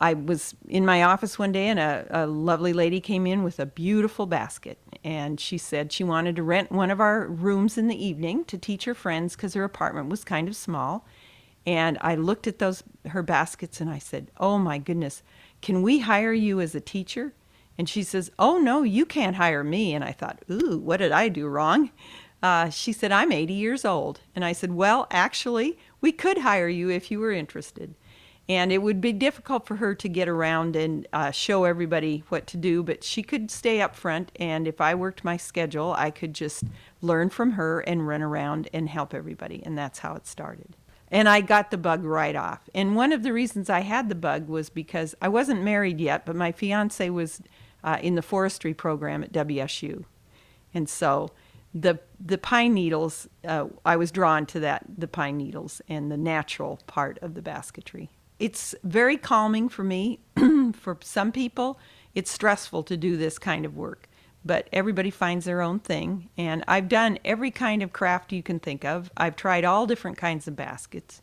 I was in my office one day and a lovely lady came in with a beautiful basket. And she said she wanted to rent one of our rooms in the evening to teach her friends because her apartment was kind of small. And I looked at her baskets and I said, "Oh my goodness, can we hire you as a teacher?" And she says, "Oh no, you can't hire me." And I thought, ooh, what did I do wrong? She said, "I'm 80 years old." And I said, "Well, actually, we could hire you if you were interested." And it would be difficult for her to get around and show everybody what to do, but she could stay up front. And if I worked my schedule, I could just learn from her and run around and help everybody. And that's how it started. And I got the bug right off. And one of the reasons I had the bug was because I wasn't married yet, but my fiance was in the forestry program at WSU. And so the pine needles, I was drawn to the pine needles and the natural part of the basketry. It's very calming for me. For some people, it's stressful to do this kind of work, but everybody finds their own thing. And I've done every kind of craft you can think of. I've tried all different kinds of baskets,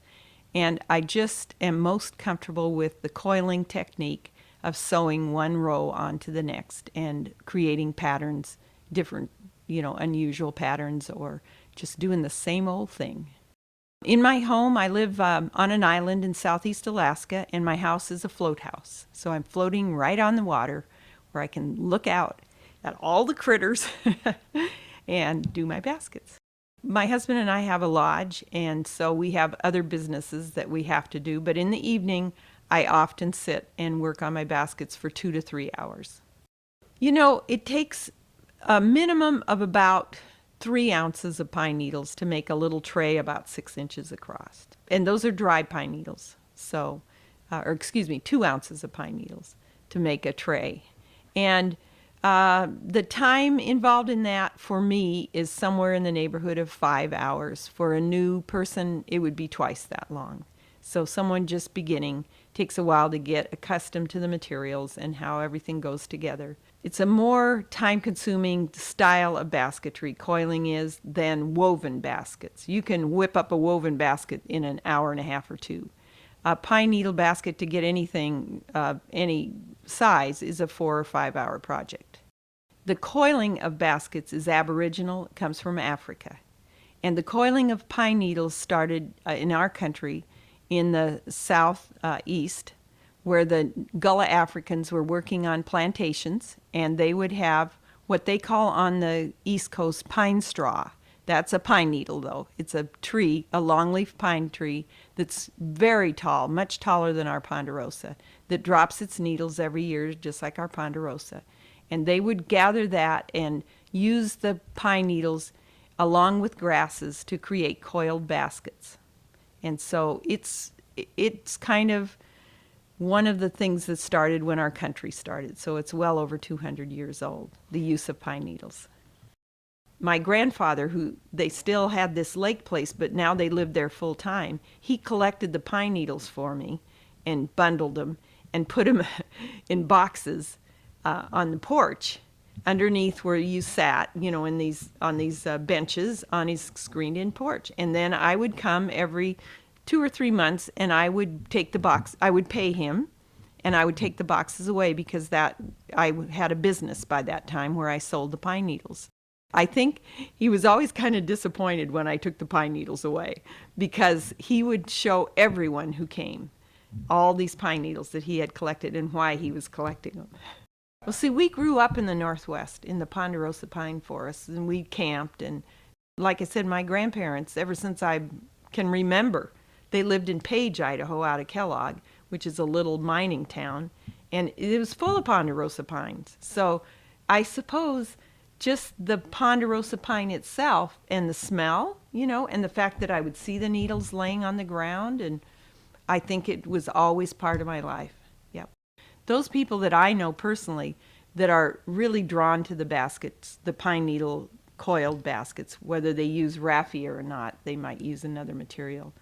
and I just am most comfortable with the coiling technique of sewing one row onto the next and creating patterns, different, unusual patterns, or just doing the same old thing. In my home, I live on an island in southeast Alaska, and my house is a float house. So I'm floating right on the water where I can look out at all the critters and do my baskets. My husband and I have a lodge, and so we have other businesses that we have to do. But in the evening, I often sit and work on my baskets for 2 to 3 hours. It takes a minimum of about 3 ounces of pine needles to make a little tray about 6 inches across. And those are dry pine needles. 2 ounces of pine needles to make a tray. And the time involved in that for me is somewhere in the neighborhood of 5 hours. For a new person, it would be twice that long. So someone just beginning takes a while to get accustomed to the materials and how everything goes together. It's a more time-consuming style of basketry, coiling is, than woven baskets. You can whip up a woven basket in an hour and a half or 2. A pine needle basket to get anything, any size, is a 4 or 5 hour project. The coiling of baskets is Aboriginal. It comes from Africa. And the coiling of pine needles started in our country in the southeast, where the Gullah Africans were working on plantations, and they would have what they call on the East Coast pine straw. That's a pine needle, though. It's a tree, a longleaf pine tree that's very tall, much taller than our ponderosa, that drops its needles every year, just like our ponderosa. And they would gather that and use the pine needles along with grasses to create coiled baskets. And so it's kind of one of the things that started when our country started. So it's well over 200 years old, the use of pine needles. My grandfather, who they still had this lake place, but now they lived there full time, he collected the pine needles for me and bundled them and put them in boxes on the porch underneath where you sat, on these benches on his screened-in porch. And then I would come every 2 or 3 months, and I would take the box. I would pay him, and I would take the boxes away because I had a business by that time where I sold the pine needles. I think he was always kind of disappointed when I took the pine needles away, because he would show everyone who came all these pine needles that he had collected and why he was collecting them. Well, see, we grew up in the Northwest in the ponderosa pine forests, and we camped. And like I said, my grandparents, ever since I can remember, they lived in Page, Idaho, out of Kellogg, which is a little mining town, and it was full of ponderosa pines. So I suppose just the ponderosa pine itself and the smell, and the fact that I would see the needles laying on the ground, and I think it was always part of my life. Yep. Those people that I know personally that are really drawn to the baskets, the pine needle coiled baskets, whether they use raffia or not, they might use another material,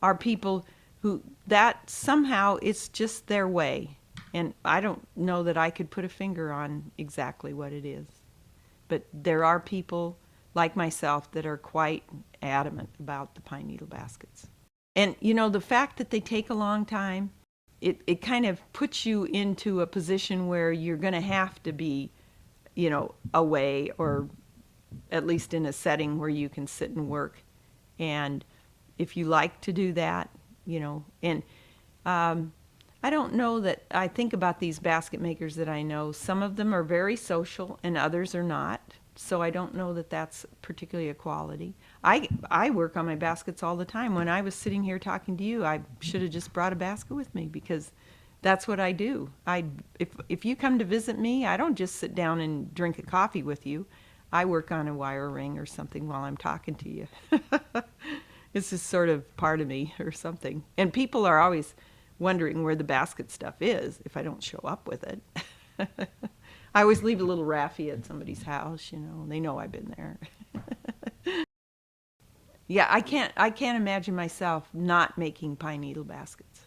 are people who, that somehow it's just their way. And I don't know that I could put a finger on exactly what it is. But there are people like myself that are quite adamant about the pine needle baskets. And the fact that they take a long time it kind of puts you into a position where you're going to have to be, away, or at least in a setting where you can sit and work. And if you like to do that, and I don't know that I think about these basket makers that I know. Some of them are very social and others are not. So I don't know that that's particularly a quality. I work on my baskets all the time. When I was sitting here talking to you, I should have just brought a basket with me because that's what I do. If you come to visit me, I don't just sit down and drink a coffee with you. I work on a wire ring or something while I'm talking to you. It's just sort of part of me or something. And people are always wondering where the basket stuff is if I don't show up with it. I always leave a little raffia at somebody's house, they know I've been there. Yeah, I can't imagine myself not making pine needle baskets.